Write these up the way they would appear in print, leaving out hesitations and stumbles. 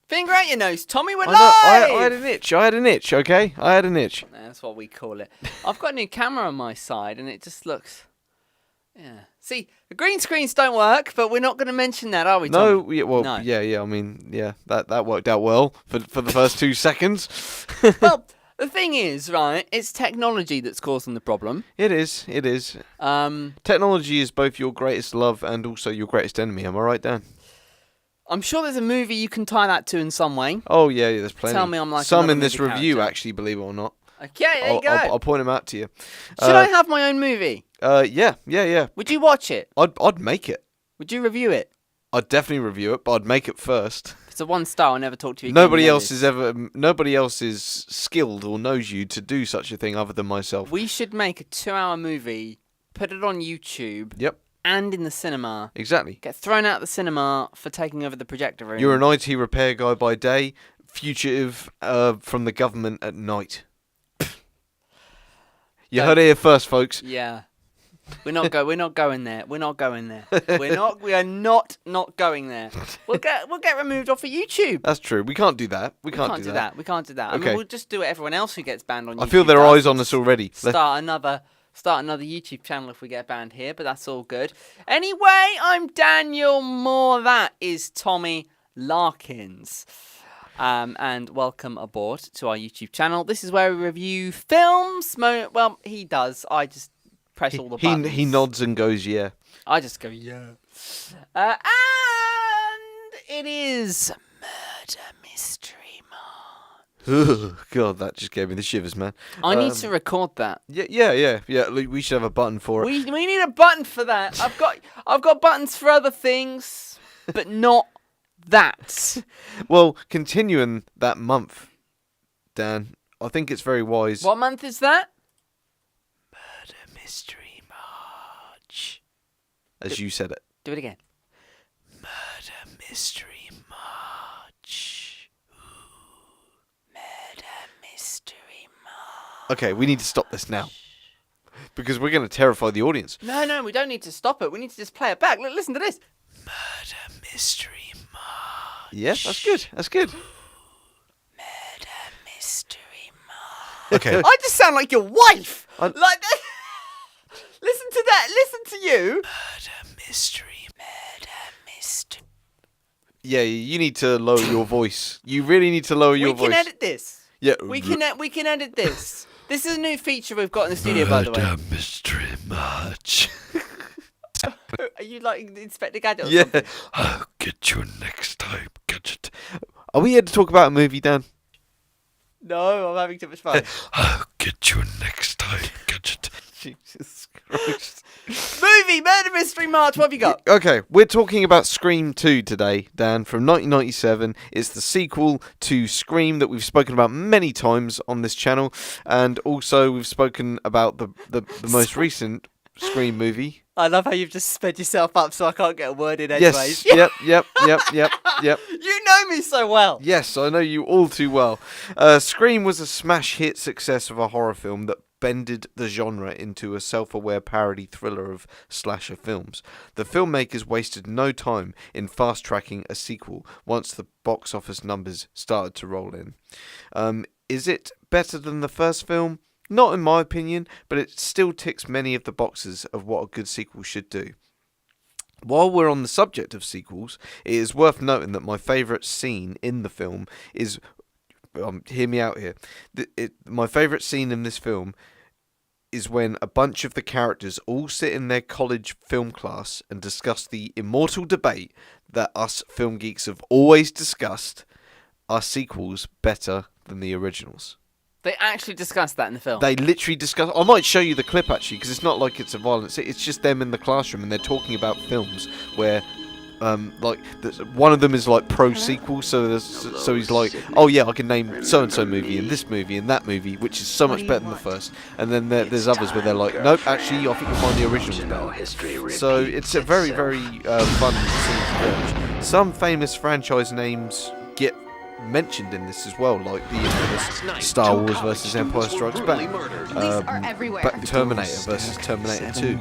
Finger out your nose, Tommy, we're live! I had an itch, okay? I had an itch. That's what we call it. I've got a new camera on my side, and it just looks... Yeah. See, the green screens don't work, but we're not going to mention that, are we, Tommy? No, yeah, well, No. yeah, I mean, yeah, that worked out well for the first 2 seconds. Well, the thing is, right, it's technology that's causing the problem. It is. Technology is both your greatest love and also your greatest enemy, am I right, Dan? I'm sure there's a movie you can tie that to in some way. Oh, yeah, there's plenty. Tell me I'm like some another in this movie review, character. actually, believe it or not. Okay, there you go. I'll point them out to you. Should I have my own movie? Yeah. Would you watch it? I'd make it. Would you review it? I'd definitely review it, but I'd make it first. If it's a 1-star, I'll never talk to you again. Nobody else is skilled or knows you to do such a thing other than myself. We should make a 2-hour movie, put it on YouTube. Yep. And in the cinema. Exactly. Get thrown out of the cinema for taking over the projector room. You're an IT repair guy by day, fugitive from the government at night. You heard it here first, folks. Yeah. We're not going there. We are not going there. We'll get removed off of YouTube. That's true. We can't do that. We can't do that. We can't do that. I Okay. mean, we'll just do what everyone else who gets banned on YouTube. I feel there are eyes on us already. Start another YouTube channel if we get banned here, but that's all good. Anyway, I'm Daniel Moore. That is Tommy Larkins. And welcome aboard to our YouTube channel. This is where we review films. Well, he does. I just press all the buttons. He nods and goes, yeah. I just go, yeah. And it is Murder Mystery Mart. Oh, God, that just gave me the shivers, man. I need to record that. Yeah. We should have a button for it. We need a button for that. I've got buttons for other things, but not that. Well, continuing that month, Dan, I think it's very wise. What month is that? Murder Mystery March. As you said it. Do it again. Murder Mystery March. Murder Mystery March. Okay, we need to stop this now. Because we're going to terrify the audience. No, we don't need to stop it. We need to just play it back. Look, listen to this. Murder Mystery March. Yeah, that's good. Murder Mystery March. Okay. I just sound like your wife. I'm- Like that. Listen to that. Listen to you. Murder Mystery. Yeah, you need to lower your voice. You really need to lower your voice. We can edit this. Yeah. We can edit this. This is a new feature we've got in the studio, by the way. Murder Mystery March. Are you like Inspector Gadget or Yeah. something? I'll get you next time, Gadget. Are we here to talk about a movie, Dan? No, I'm having too much fun. I'll get you next time, Gadget. Jesus Christ. Movie, Murder Mystery March, what have you got? Okay, we're talking about Scream 2 today, Dan, from 1997. It's the sequel to Scream that we've spoken about many times on this channel, and also we've spoken about the most recent Scream movie. I love how you've just sped yourself up so I can't get a word in anyways. Yes, yep. You know me so well. Yes, I know you all too well. Scream was a smash hit success of a horror film that bended the genre into a self-aware parody thriller of slasher films. The filmmakers wasted no time in fast-tracking a sequel once the box office numbers started to roll in. Is it better than the first film? Not in my opinion, but it still ticks many of the boxes of what a good sequel should do. While we're on the subject of sequels, it is worth noting that my favourite scene in the film is... hear me out here. My favourite scene in this film is when a bunch of the characters all sit in their college film class and discuss the immortal debate that us film geeks have always discussed: are sequels better than the originals? They actually discussed that in the film. They literally discuss. I might show you the clip actually, because it's not like it's a violent scene. It's just them in the classroom and they're talking about films where, one of them is like pro sequel. So he's like, oh yeah, I can name so and so movie and this movie and that movie, which is so much better than the first. And then there's others where they're like, nope, actually, I think you'll find the original better. So it's a very fun scene to watch. Some famous franchise names get mentioned in this as well, like the infamous Star Wars versus Empire Strikes Back, Terminator versus Terminator 2,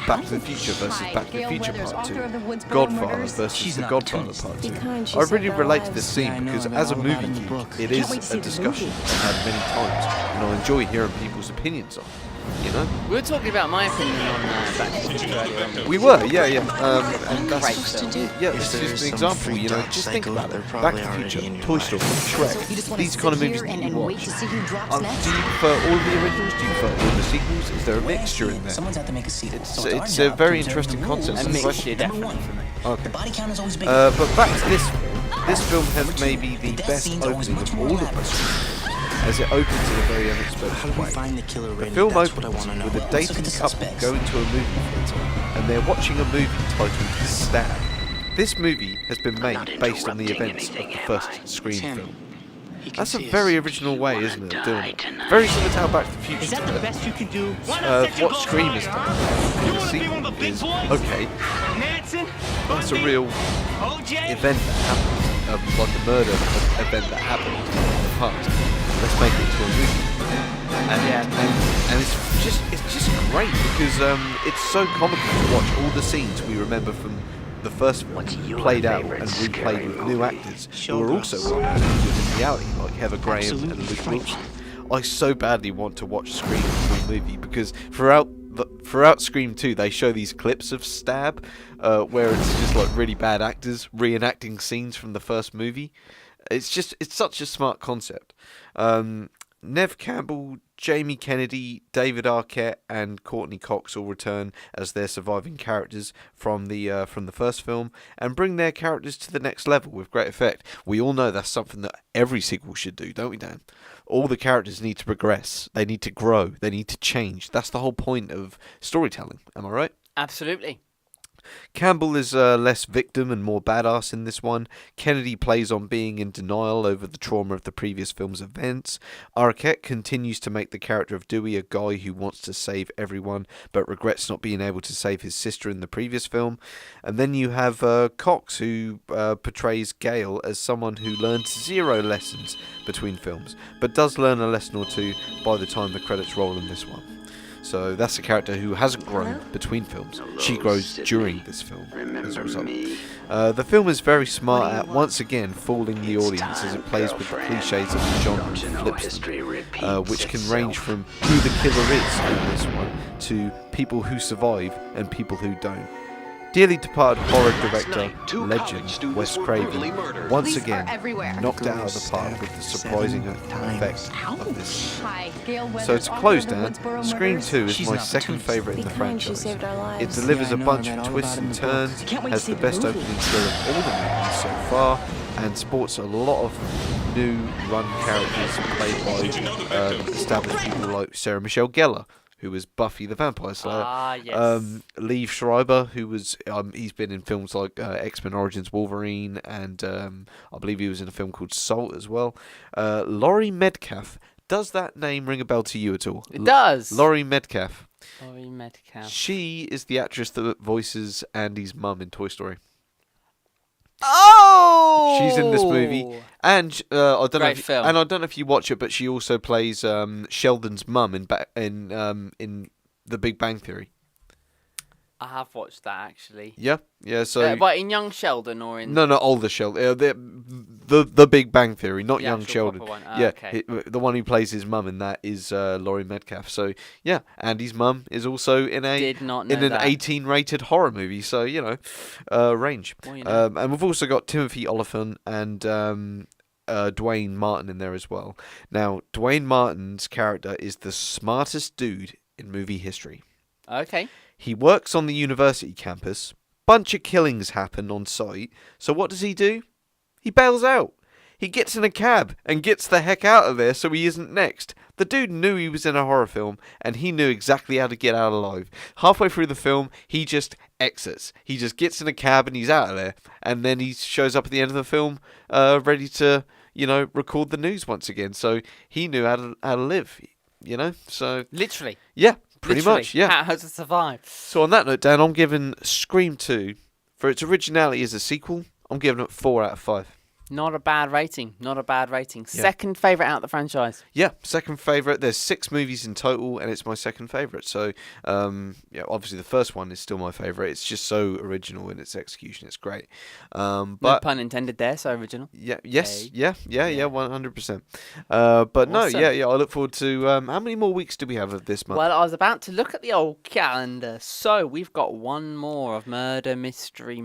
Back to the Future versus Back to the Future Part 2, Godfather versus The Godfather Part 2. I really relate to this scene because as a movie geek, it is a discussion I've had many times, and I enjoy hearing people's opinions on it. You know, we were talking about my opinion on Back to the Future earlier. We were, yeah. And Great that's film. it's just an example. You know, just think about it. Back to the Future, Toy Story, Shrek, these kind of movies that you watch. Do you prefer all of the originals? Do you prefer all the sequels? Is there a mixture in there? It's a very interesting concept. A mixture, definitely for me. Okay. But back to this film has maybe the best opening of all of them, as it opens in a very unexpected way. The film opens with a dating couple going to a movie theatre, and they're watching a movie titled Stab. This movie has been made based on the events of the first Scream film. That's a very original way, isn't it, of doing it? Very similar to how Back to the Future did it. Best you can do. What Scream has done in the sequel is, okay, that's a real event that happened, like a murder event that happened in the past. Let's make it into a movie, and it's just great because it's so comical to watch all the scenes we remember from the first film played out and replayed with new actors who are also in reality, like Heather Graham and Luke Wilson. I so badly want to watch Scream the movie because throughout Scream 2 they show these clips of Stab where it's just like really bad actors reenacting scenes from the first movie. It's such a smart concept. Nev Campbell, Jamie Kennedy, David Arquette, and Courtney Cox all return as their surviving characters from the first film and bring their characters to the next level with great effect. We all know that's something that every sequel should do, don't we, Dan? All the characters need to progress. They need to grow. They need to change. That's the whole point of storytelling. Am I right? Absolutely. Campbell is less victim and more badass in this one. Kennedy plays on being in denial over the trauma of the previous film's events. Arquette continues to make the character of Dewey a guy who wants to save everyone but regrets not being able to save his sister in the previous film. And then you have Cox, who portrays Gale as someone who learned 0 lessons between films, but does learn a lesson or two by the time the credits roll in this one. So that's a character who hasn't grown between films. She grows during this film as a result. The film is very smart at once again fooling the audience as it plays with the cliches of the genre and flips them, which can range from who the killer is in this one to people who survive and people who don't. Dearly departed horror director, legend, Wes Craven, once again knocked it out of the park with the surprising effect of this. So to close, Dan, Scream 2 is my second favourite in the franchise. It delivers a bunch of twists and turns, has the best opening thrill of all the movies so far, and sports a lot of new run characters played by established people like Sarah Michelle Gellar, who was Buffy the Vampire Slayer. Yes. Liev Schreiber, who was he's been in films like X-Men Origins Wolverine, and I believe he was in a film called Salt as well. Laurie Metcalf. Does that name ring a bell to you at all? It does. Laurie Metcalf. Laurie Metcalf. She is the actress that voices Andy's mum in Toy Story. Oh! She's in this movie, and I don't know if you watch it, but she also plays Sheldon's mum in The Big Bang Theory. I have watched that actually. Yeah. So, but in Young Sheldon or in no, older Sheldon. The Big Bang Theory, not Young Sheldon. One. Okay. The one who plays his mum in that is Laurie Metcalf. So yeah, Andy's mum is also in an 18-rated horror movie. So range. Well, and we've also got Timothy Olyphant and Dwayne Martin in there as well. Now, Dwayne Martin's character is the smartest dude in movie history. Okay. He works on the university campus. Bunch of killings happen on site. So what does he do? He bails out. He gets in a cab and gets the heck out of there so he isn't next. The dude knew he was in a horror film and he knew exactly how to get out alive. Halfway through the film, he just exits. He just gets in a cab and he's out of there. And then he shows up at the end of the film ready to, record the news once again. So he knew how to live, So literally. Yeah. Pretty much, yeah. How to survive. So on that note, Dan, I'm giving Scream 2, for its originality as a sequel, I'm giving it 4 out of 5. Not a bad rating. Not a bad rating. Yeah. Second favourite out of the franchise. Yeah, second favourite. There's 6 movies in total, and it's my second favourite. So, yeah, obviously the first one is still my favourite. It's just so original in its execution. It's great. No But pun intended there, so original. yeah, yes, Hey. yeah, Yeah. 100%. But no, Awesome. yeah. I look forward to. How many more weeks do we have of this month? Well, I was about to look at the old calendar. So we've got one more of Murder Mystery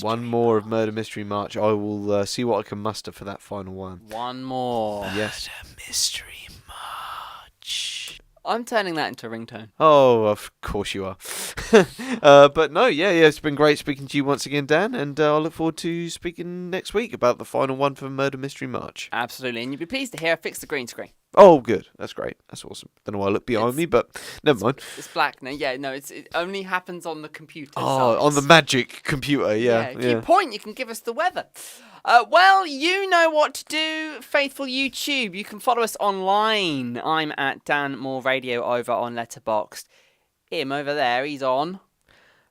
One more of Murder Mystery March. I will see what I can muster for that final one. One more. Yes. Mystery March. I'm turning that into a ringtone. Oh, of course you are. But no, yeah, it's been great speaking to you once again, Dan, and I look forward to speaking next week about the final one for Murder Mystery March. Absolutely. And you'll be pleased to hear I fixed the green screen. Oh, good. That's great. That's awesome. Don't know why I look behind me, but never mind. It's black. No, yeah, no, it only happens on the computer. Oh, so on the magic computer, yeah. If you point, you can give us the weather. Well, you know what to do, faithful YouTube. You can follow us online. I'm at Dan Moore Radio over on Letterboxd. Him over there, he's on.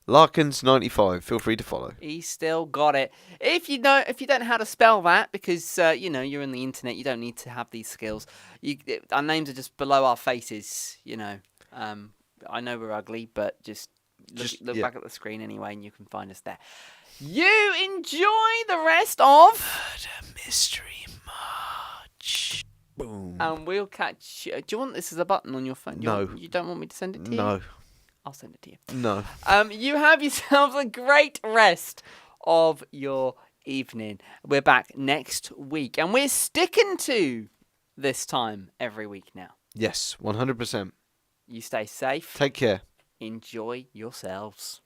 Larkins95. Feel free to follow. He's still got it. If you don't know how to spell that, because you're in the internet, you don't need to have these skills. Our names are just below our faces. I know we're ugly, but just look back at the screen anyway, and you can find us there. You enjoy the rest of Murder Mystery March. Boom. and we'll catch you. Do you want this as a button on your phone? No. You don't want me to send it to you? No. I'll send it to you. No. You have yourselves a great rest of your evening. We're back next week, and we're sticking to this time every week now. Yes, 100%. You stay safe. Take care. Enjoy yourselves.